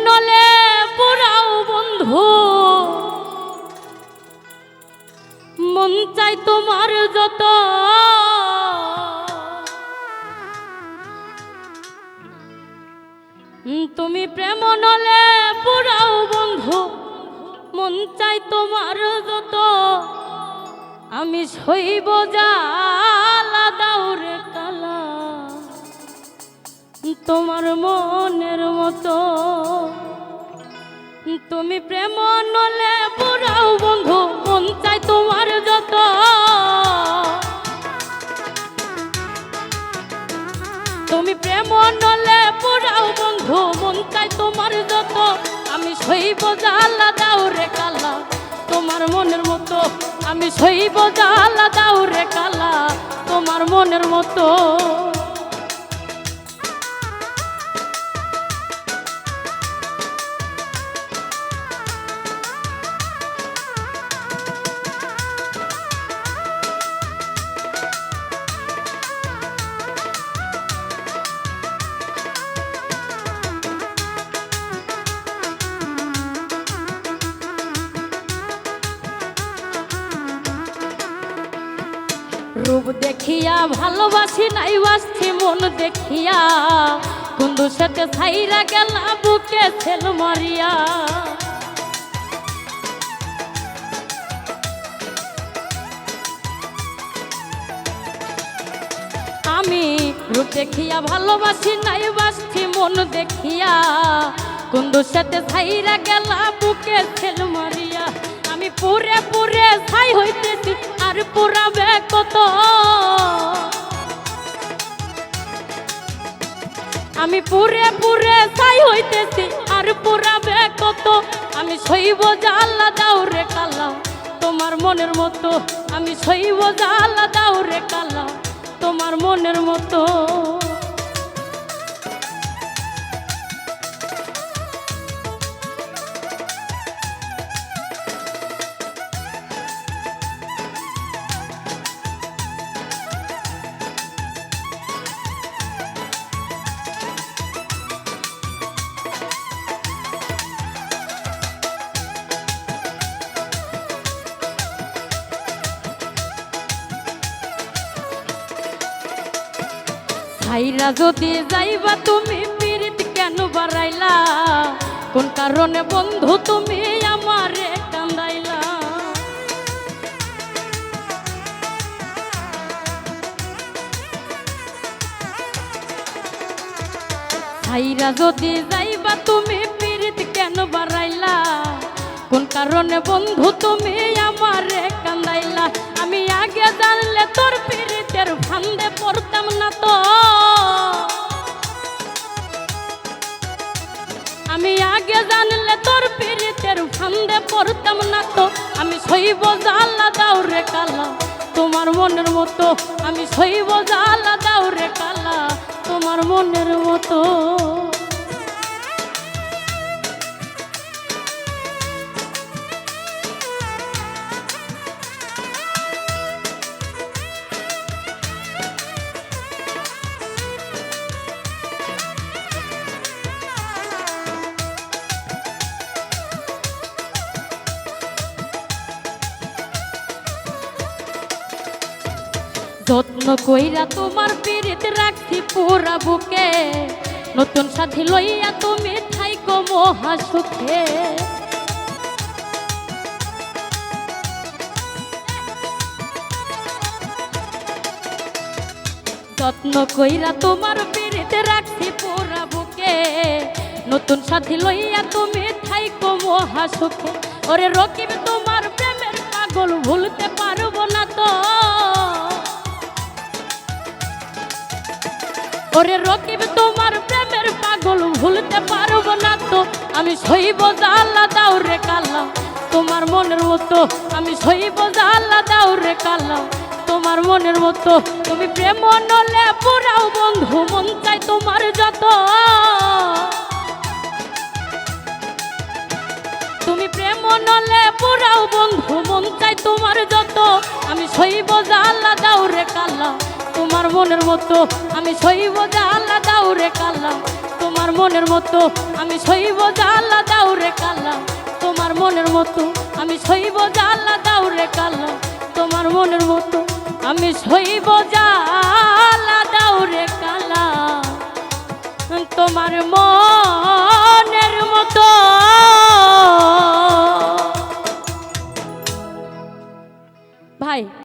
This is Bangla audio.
নলে পুরাও বন্ধু, মন চাই তোমার যত, তুমি প্রেম নলে পুরাও বন্ধু, মন চাই তোমার যত, আমি সইব জ্বালা দাউরে কালা তোমার মনের মতো। তুমি প্রেম নলে পুরাও বন্ধু, মন চাই তোমার যত, তুমি প্রেম নলে পুরাও বন্ধু, মন চাই তোমার যত, আমি সইব জ্বালা দাউরে কালা তোমার মনের মতো, আমি সইব জ্বালা দাউরে কালা তোমার মনের মতো। রূপ দেখিয়া ভালোবাসি নাই বাসছি মন দেখিয়া, বন্ধুর সাথে ছাইরা গেলা বুকে ছেল মারিয়া। আমি রূপ দেখিয়া ভালোবাসি নাই বাসছি মন দেখিয়া, বন্ধুর সাথে ছাইরা গেলা বুকে ছেল মারিয়া। আমি পুরে পুরে ছাই হইতেছি আর পুরাবে কত, আমি পুরে পুরে ছাই হইতেছি আর পুরাবে কত, আমি সইব জ্বালা দাউরে কালা তোমার মনের মতো, আমি সইব জ্বালা দাউরে কালা তোমার মনের মতো। ছাইরা যদি যাইবা তুমি পীড়িত কেন বাড়াইলা, কোন কারণে বন্ধু তুমি আমারে কান্দাইলা। ছাইরা যদি যাইবা তুমি পীড়িত কেন বাড়াইলা, কোন কারণে বন্ধু তুমি আমারে কান্দাইলা। আমি আগে জানলে তোর পীড়িতের ফান্দে পড়তাম না তো, আমি আগে জানলে তোর পীড়িতের ফান্দে পড়তাম না তো, আমি সইব জ্বালা দাউরে কালা তোমার মনের মতো, আমি সইব জ্বালা দাউরে কালা তোমার মনের মতো। যত্ন কইরা তোমার পীড়িত রাখছি পুরা বুকে, নতুন সাথী লইয়া তুমি থাইকো মহা সুখে। যত্ন কইরা তোমার পীড়িত রাখছি পুরা বুকে, নতুন সাথী লইয়া তুমি থাইকো মহা সুখে। ওরে রকিব তোমার প্রেমের পাগল ভুলতে পারবো না তো, ওরে রকিব তোমার প্রেমের পাগল ভুলতে পারবো না তো, আমি সইব জ্বালা দাউরে কালা তোমার মনের মতো, আমি সইব জ্বালা দাউরে কালা তোমার মনের মতো। তুমি প্রেম নলে পুরাও বন্ধু, মন চাই তোমার যত, তুমি প্রেম নলে পুরাও বন্ধু, মন চাই তোমার যত, আমি সইব জ্বালা দাউরে কালা তোমার মনের মতো, আমি সইব জ্বালা দাউরে কালা তোমার তোমার মনের মতো আমি সইব জ্বালা দাও রে কাল্লা তোমার মনের মতো আমি সইব জ্বালা দাও রে কাল্লা তোমার মনের মতো আমি সইব জ্বালা